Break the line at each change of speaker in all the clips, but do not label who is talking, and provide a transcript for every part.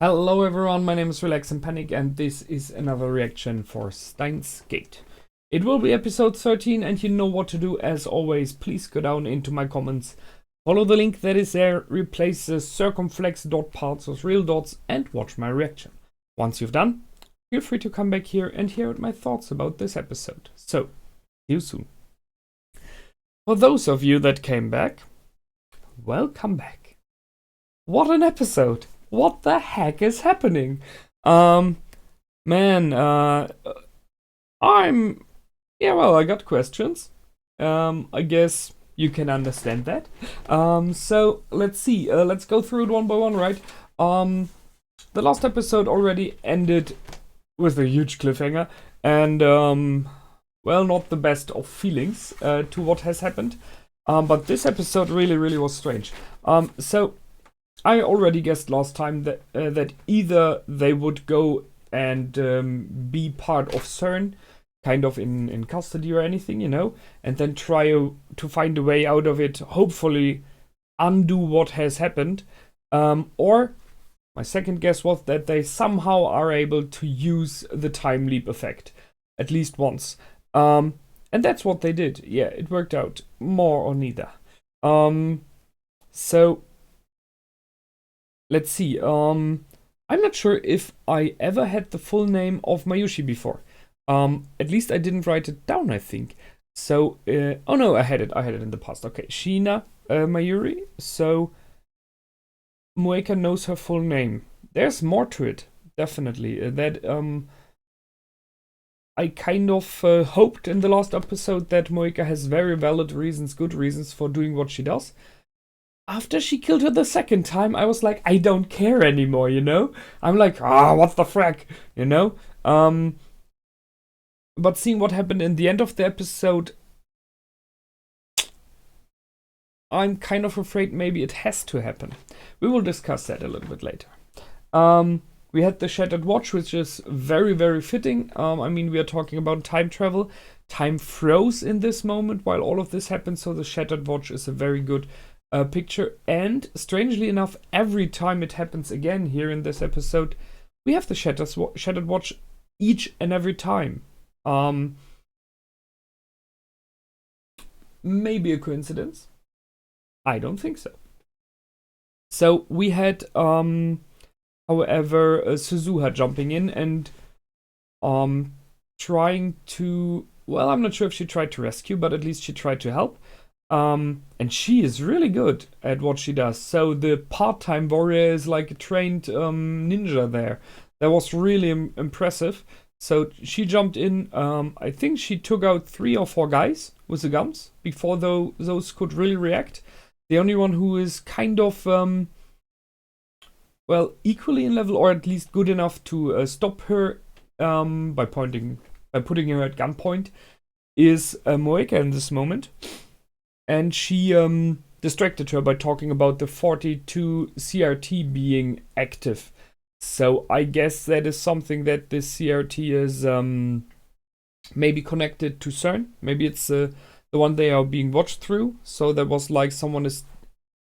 Hello everyone, my name is Relax and Panic and this is another reaction for Steins Gate. It will be episode 13 and you know what to do as always. Please go down into my comments, follow the link that is there, replace the circumflex dot parts with real dots and watch my reaction. Once you've done, feel free to come back here and hear my thoughts about this episode. So, see you soon. For those of you that came back, welcome back. What an episode! What the heck is happening? Man, I got questions. I guess you can understand that. So let's see. Let's go through it one by one, right? The last episode already ended with a huge cliffhanger, and well, not the best of feelings to what has happened. But this episode really was strange. So I already guessed last time that that either they would go and be part of CERN, kind of in custody or anything, you know, and then try to find a way out of it, hopefully undo what has happened. Or my second guess was that they somehow are able to use the time leap effect, at least once. And that's what they did. Yeah, it worked out, more or neither. So let's see. I'm not sure if I ever had the full name of Mayuri before. At least I didn't write it down, I think. So, oh no, I had it in the past. Okay, Sheena Mayuri. So, Moeka knows her full name. There's more to it, definitely. I kind of hoped in the last episode that Moeka has very valid reasons, good reasons for doing what she does. After she killed her the second time, I was like, I don't care anymore, you know? I'm like, what the frack, you know? But seeing what happened in the end of the episode, I'm kind of afraid maybe it has to happen. We will discuss that a little bit later. We had the Shattered Watch, which is very fitting. I mean, we are talking about time travel. Time froze in this moment while all of this happened, so the Shattered Watch is a very good picture. And strangely enough, every time it happens again here in this episode, we have the Shattered Watch each and every time. Maybe a coincidence? I don't think so. So we had, however, Suzuha jumping in and trying to, well, I'm not sure if she tried to rescue, but at least she tried to help. And she is really good at what she does. So the part-time warrior is like a trained ninja there. That was really impressive. So she jumped in. I think she took out 3 or 4 guys with the guns before those could really react. The only one who is kind of, well, equally in level, or at least good enough to stop her by putting her at gunpoint, is Moeka in this moment. And she distracted her by talking about the 42 CRT being active. So I guess that is something that this CRT is maybe connected to CERN. Maybe it's the one they are being watched through. So that was like someone is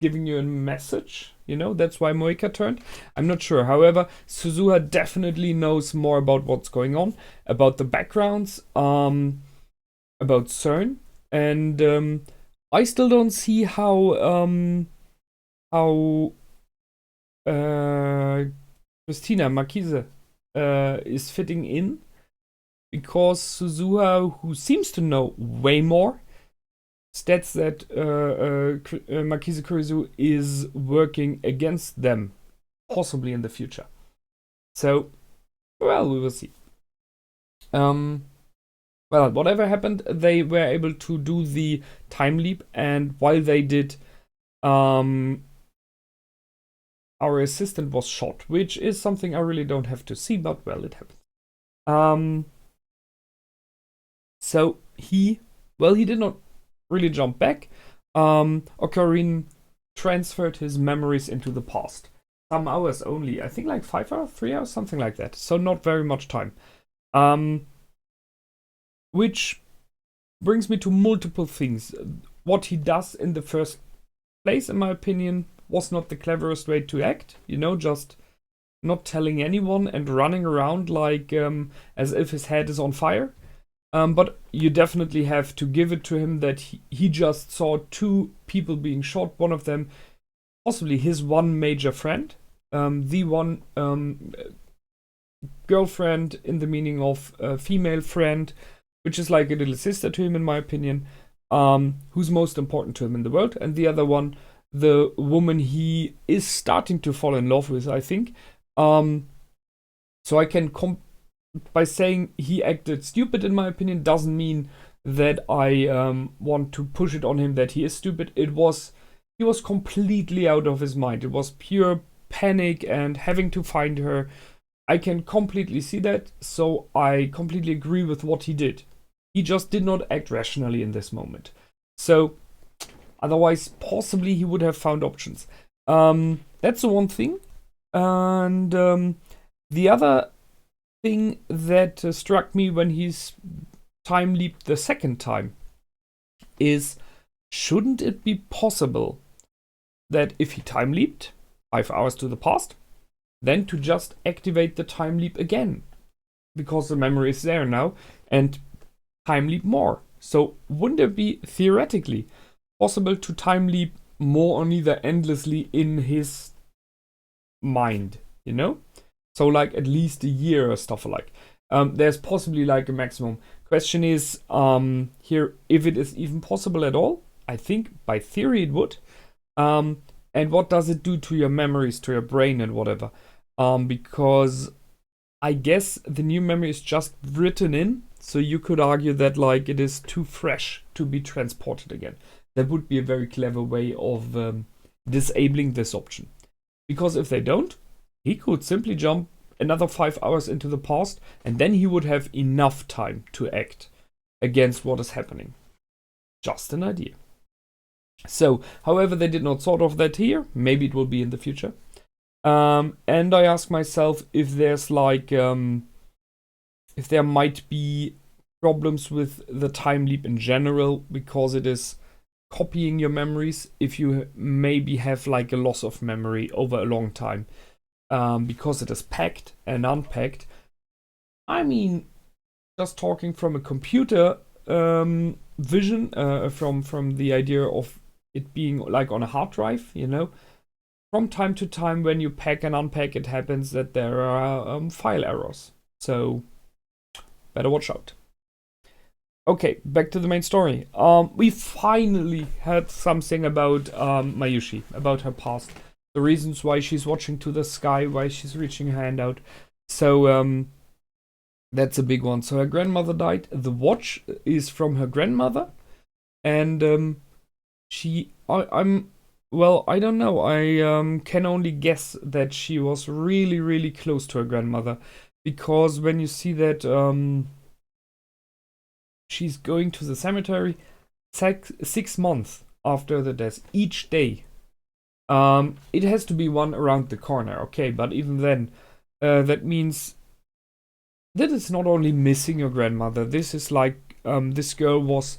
giving you a message, you know, that's why Moeka turned. I'm not sure. However, Suzuha definitely knows more about what's going on, about the backgrounds, about CERN, and I still don't see how Christina Marquise is fitting in, because Suzuha, who seems to know way more, states that Marquise Kurisu is working against them, possibly in the future. So, well, we will see. Well, whatever happened, they were able to do the time leap, and while they did, our assistant was shot, which is something I really don't have to see, but well, it happened. So he did not really jump back. Okarin transferred his memories into the past. Some hours only, I think like 5 hours, 3 hours, something like that. So not very much time. Which brings me to multiple things. What he does in the first place, in my opinion, was not the cleverest way to act. You know, just not telling anyone and running around like as if his head is on fire. But you definitely have to give it to him that he just saw two people being shot. One of them, possibly his one major friend, the one girlfriend in the meaning of a female friend, which is like a little sister to him, in my opinion, who's most important to him in the world. And the other one, the woman he is starting to fall in love with, I think. So I can by saying he acted stupid, in my opinion, doesn't mean that I want to push it on him that he is stupid. He was completely out of his mind. It was pure panic and having to find her. I can completely see that, so I completely agree with what he did. He just did not act rationally in this moment. So, otherwise, possibly he would have found options. That's the one thing. And the other thing that struck me when he's time leaped the second time is, shouldn't it be possible that if he time leaped 5 hours to the past, then to just activate the time leap again? Because the memory is there now, and time leap more. So wouldn't it be theoretically possible to time leap more or neither endlessly in his mind, you know? So like at least a year or stuff like. There's possibly like a maximum. Question is here if it is even possible at all. I think by theory it would. And what does it do to your memories, to your brain and whatever? Because I guess the new memory is just written in, so you could argue that like it is too fresh to be transported again. That would be a very clever way of disabling this option. Because if they don't, he could simply jump another 5 hours into the past, and then he would have enough time to act against what is happening. Just an idea. So, however, they did not sort of that here. Maybe it will be in the future. And I ask myself if there's like, if there might be problems with the time leap in general, because it is copying your memories. If you maybe have like a loss of memory over a long time, because it is packed and unpacked. I mean, just talking from a computer vision, from the idea of it being like on a hard drive, you know. From time to time, when you pack and unpack, it happens that there are file errors. So, better watch out. Okay, back to the main story. We finally had something about Mayuri, about her past. The reasons why she's watching to the sky, why she's reaching her hand out. So, that's a big one. So her grandmother died. The watch is from her grandmother. And well, I don't know. I can only guess that she was really, really close to her grandmother. Because when you see that she's going to the cemetery 6 months after the death, each day. It has to be one around the corner, okay? But even then, that means that it's not only missing your grandmother. This is like this girl was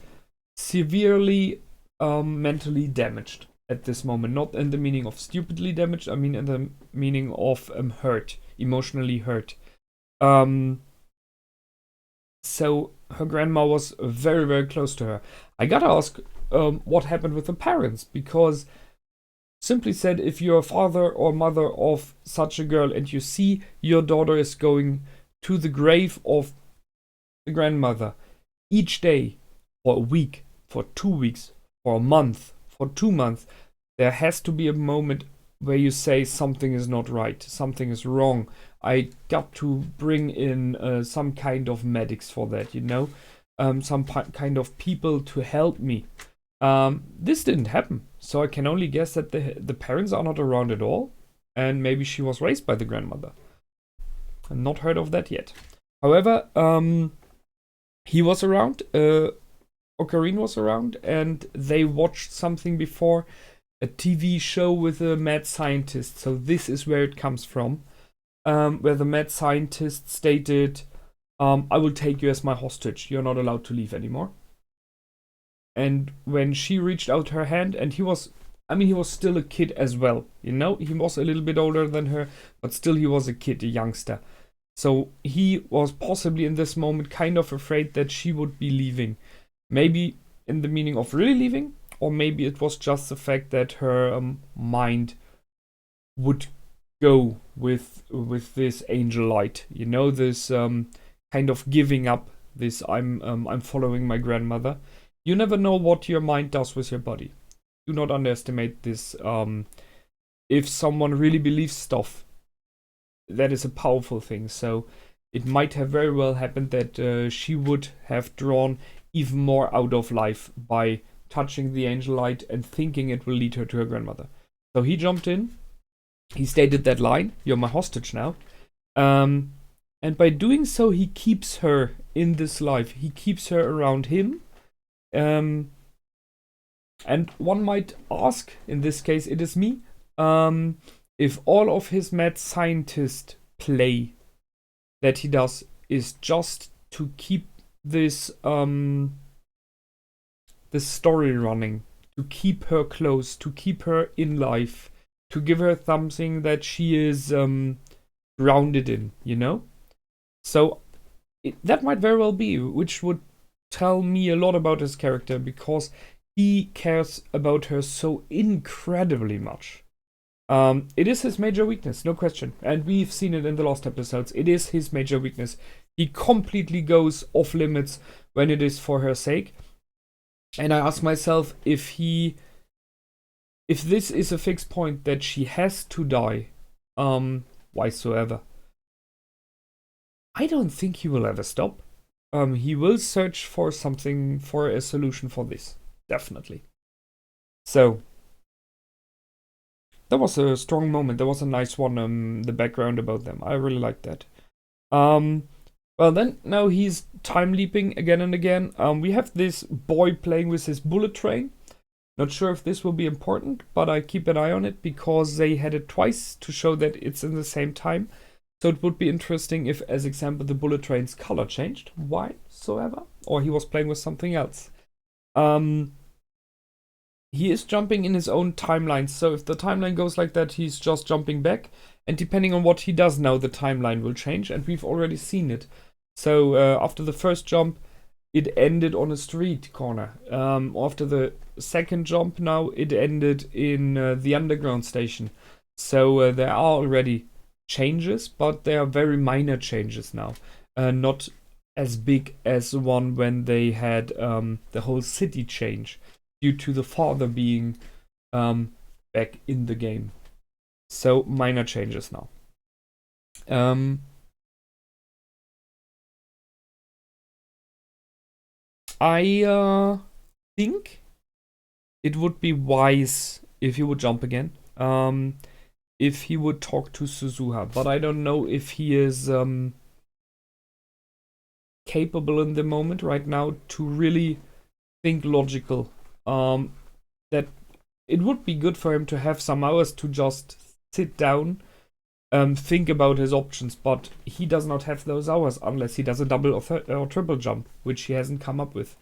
severely mentally damaged at this moment. Not in the meaning of stupidly damaged, I mean in the meaning of hurt, emotionally hurt. So her grandma was very, very close to her. I gotta ask what happened with the parents, because simply said, if you're a father or mother of such a girl and you see your daughter is going to the grave of the grandmother each day for a week, for 2 weeks, for a month, for 2 months, there has to be a moment where you say something is not right, something is wrong. I got to bring in some kind of medics for that, you know, some kind of people to help me. This didn't happen, so I can only guess that the parents are not around at all, and maybe she was raised by the grandmother. I've not heard of that yet. However, he was around, Okarin was around, and they watched something before, a TV show with a mad scientist. So this is where it comes from, where the mad scientist stated, I will take you as my hostage. You're not allowed to leave anymore. And when she reached out her hand, and he was, I mean, he was still a kid as well, you know? He was a little bit older than her, but still he was a kid, a youngster. So he was possibly in this moment kind of afraid that she would be leaving. Maybe in the meaning of really leaving, or maybe it was just the fact that her mind would go with this angel light, you know, this kind of giving up, this I'm following my grandmother. You never know what your mind does with your body. Do not underestimate this. If someone really believes stuff, that is a powerful thing. So it might have very well happened that she would have drawn even more out of life by touching the angel light and thinking it will lead her to her grandmother. So he jumped in. He stated that line, "You're my hostage now." And by doing so, he keeps her in this life. He keeps her around him. And one might ask, in this case, it is me, if all of his mad scientist play that he does is just to keep this this story running, to keep her close, to keep her in life, to give her something that she is grounded in, you know? So that might very well be, which would tell me a lot about his character, because he cares about her so incredibly much. It is his major weakness, no question. And we've seen it in the last episodes. It is his major weakness. He completely goes off limits when it is for her sake. And I ask myself if this is a fixed point that she has to die, whysoever. I don't think he will ever stop. He will search for something, for a solution for this. Definitely. So, that was a strong moment. That was a nice one, the background about them. I really liked that. Well then, now he's time leaping again and again. We have this boy playing with his bullet train. Not sure if this will be important, but I keep an eye on it because they had it twice to show that it's in the same time. So it would be interesting if, as example, the bullet train's color changed, whysoever, or he was playing with something else. He is jumping in his own timeline, so if the timeline goes like that, he's just jumping back, and depending on what he does now, the timeline will change, and we've already seen it. So after the first jump, it ended on a street corner. After the second jump now, it ended in the underground station. So there are already changes, but they are very minor changes now. Not as big as the one when they had the whole city change due to the father being back in the game. So minor changes now. I think it would be wise if he would jump again. If he would talk to Suzuha, but I don't know if he is capable in the moment right now to really think logical. That it would be good for him to have some hours to just sit down, think about his options, but he does not have those hours unless he does a double or triple jump, which he hasn't come up with.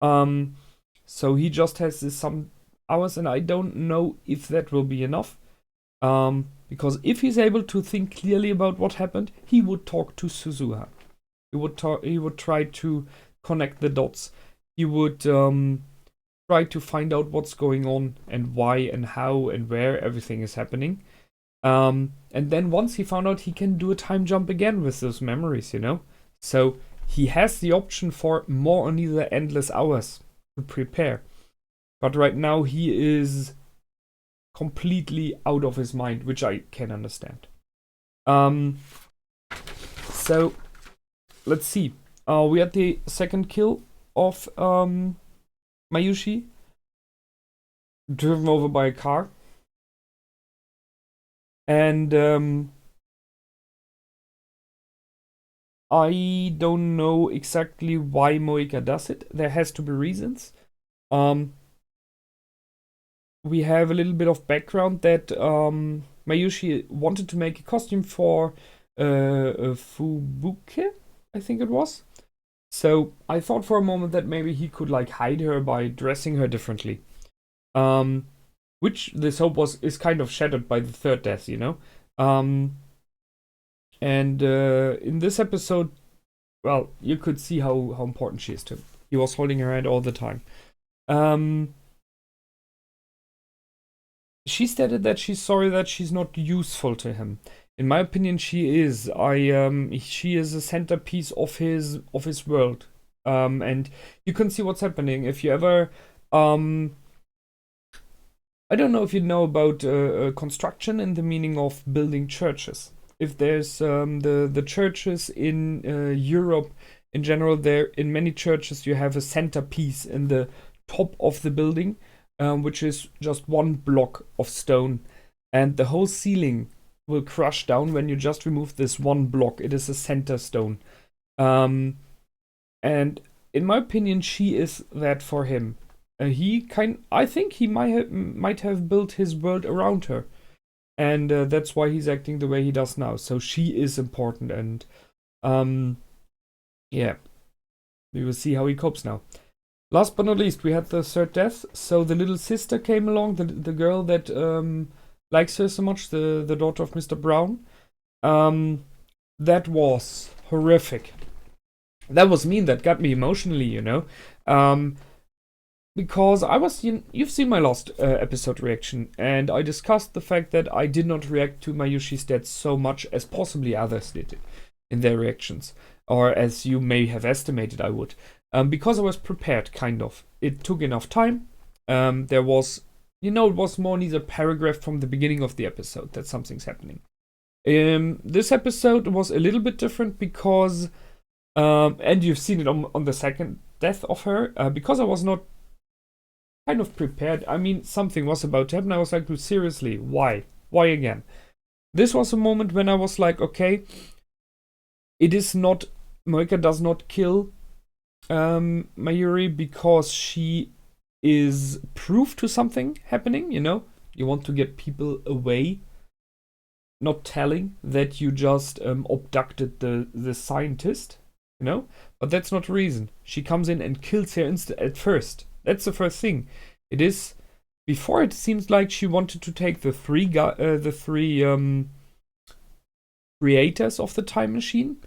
So he just has some hours, and I don't know if that will be enough. Because if he's able to think clearly about what happened, he would talk to Suzuha. He would try to connect the dots. He would try to find out what's going on and why and how and where everything is happening. And then once he found out, he can do a time jump again with those memories, you know? So he has the option for more or neither endless hours to prepare. But right now he is completely out of his mind, which I can understand. So let's see. We had the second kill of Mayuri, driven over by a car. And I don't know exactly why Moika does it. There has to be reasons. We have a little bit of background that Mayuri wanted to make a costume for Fubuke, I think it was. So I thought for a moment that maybe he could like hide her by dressing her differently. which this hope is kind of shattered by the third death, you know. Um, and in this episode, well, you could see how important she is to him. He was holding her hand all the time. She stated that she's sorry that she's not useful to him. In my opinion, she is. She is a centerpiece of his world. And you can see what's happening if you ever. I don't know if you know about construction in the meaning of building churches. If there's the churches in Europe in general, there in many churches you have a centerpiece in the top of the building, which is just one block of stone, and the whole ceiling will crush down when you just remove this one block. It is a center stone, and in my opinion, she is that for him. I think he might have built his world around her, and that's why he's acting the way he does now. So she is important, and yeah, we will see how he copes now. Last but not least, we had the third death. So the little sister came along, the girl that likes her so much, the daughter of Mr. Brown. That was horrific. That was mean. That got me emotionally, you know. Because you've seen my last episode reaction, and I discussed the fact that I did not react to Mayushi's death so much as possibly others did in their reactions, or as you may have estimated I would, because I was prepared, kind of. It took enough time. There was, it was more needs a paragraph from the beginning of the episode that something's happening. This episode was a little bit different because, and you've seen it on the second death of her, because I was not kind of prepared. I mean, something was about to happen. I was like, seriously, why? Why again? This was a moment when I was like, okay, it is not, Moeka does not kill Mayuri because she is proof to something happening, you know? You want to get people away, not telling that you just abducted the scientist, you know? But that's not the reason. She comes in and kills her at first. That's the first thing. It is before it seems like she wanted to take the three creators of the time machine,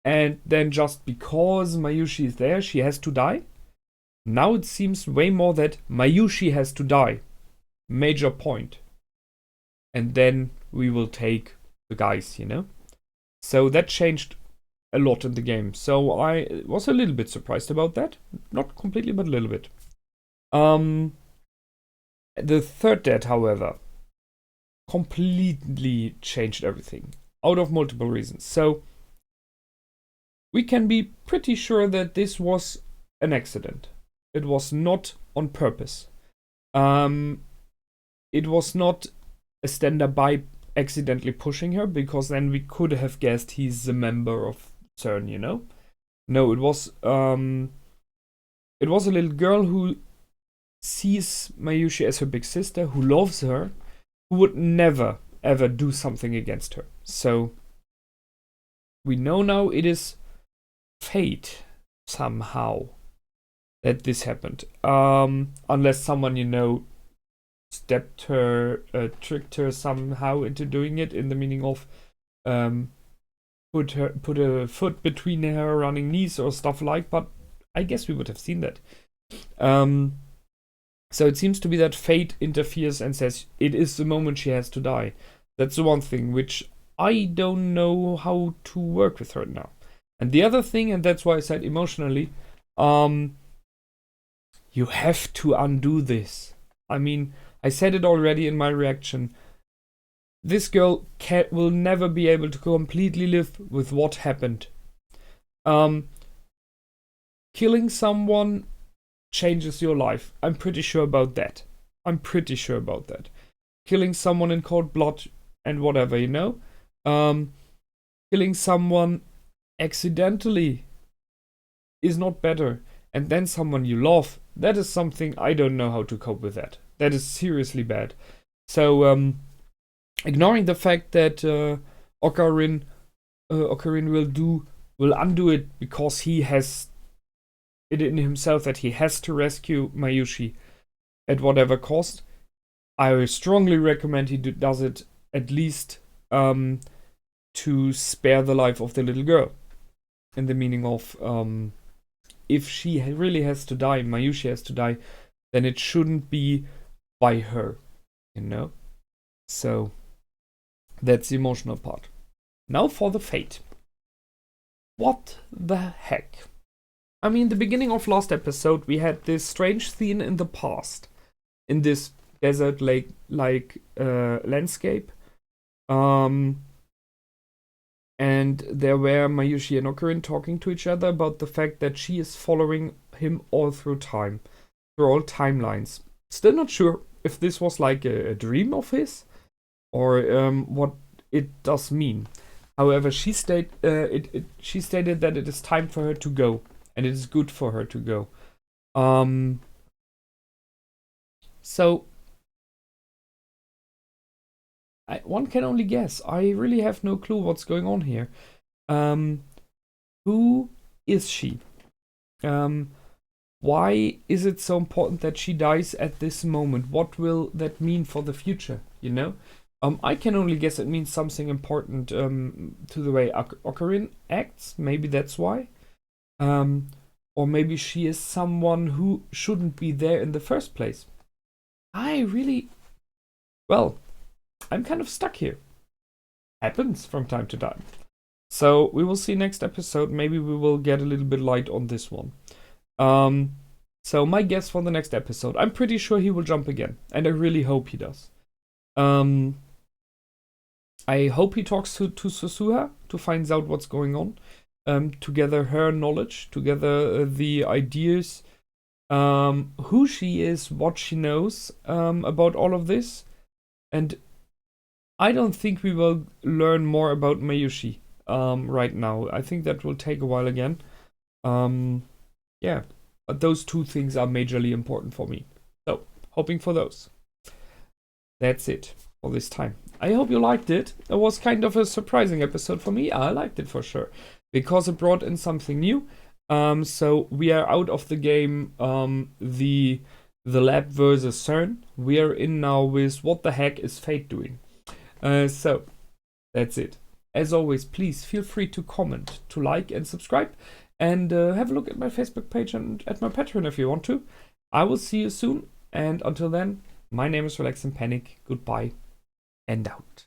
and then just because Mayushi is there, she has to die. Now it seems way more that Mayushi has to die. Major point. And then we will take the guys, you know? So that changed a lot in the game. So I was a little bit surprised about that. Not completely, but a little bit. The third death, however, completely changed everything. Out of multiple reasons. So we can be pretty sure that this was an accident. It was not on purpose. It was not a stand-by accidentally pushing her, because then we could have guessed he's a member of CERN, you know? No, it was a little girl who sees Mayushi as her big sister, who loves her, who would never ever do something against her. So we know now it is fate somehow that this happened. Unless someone, you know, stepped her, tricked her somehow into doing it, in the meaning of put a foot between her running knees or stuff like. But I guess we would have seen that. So it seems to be that fate interferes and says it is the moment she has to die. That's the one thing which I don't know how to work with her now. And the other thing, and that's why I said emotionally, you have to undo this. I mean, I said it already in my reaction. This girl will never be able to completely live with what happened. Killing someone changes your life. I'm pretty sure about that. Killing someone in cold blood and whatever, you know? Killing someone accidentally is not better. And then someone you love, that is something I don't know how to cope with that. That is seriously bad. So, ignoring the fact that Okarin will undo it because he has it in himself that he has to rescue Mayushi at whatever cost. I strongly recommend he does it at least to spare the life of the little girl. In the meaning of, if she really has to die, Mayushi has to die, then it shouldn't be by her, you know? So, that's the emotional part. Now for the fate. What the heck? I mean, the beginning of last episode, we had this strange scene in the past, in this desert lake like landscape. And there were Mayushi and Okarin talking to each other about the fact that she is following him all through time, through all timelines. Still not sure if this was like a dream of his, or what it does mean. However, she stated that it is time for her to go, and it is good for her to go. So one can only guess. I really have no clue what's going on here. Who is she? Why is it so important that she dies at this moment? What will that mean for the future, you know? I can only guess it means something important to the way Okarin acts. Maybe that's why. Or maybe she is someone who shouldn't be there in the first place. Well, I'm kind of stuck here. Happens from time to time. So we will see next episode. Maybe we will get a little bit light on this one. So my guess for the next episode, I'm pretty sure he will jump again, and I really hope he does. I hope he talks to Suzuha to find out what's going on. To gather her knowledge, to gather the ideas, who she is, what she knows about all of this. And I don't think we will learn more about Mayushi right now. I think that will take a while again. Yeah, but those two things are majorly important for me. So, hoping for those. That's it for this time. I hope you liked it. It was kind of a surprising episode for me. I liked it for sure, because it brought in something new. So we are out of the game, the lab versus CERN. We are in now with what the heck is fate doing. So that's it. As always, please feel free to comment, to like and subscribe, and have a look at my Facebook page and at my Patreon if you want to. I will see you soon, and until then, my name is Relax and Panic. Goodbye and out.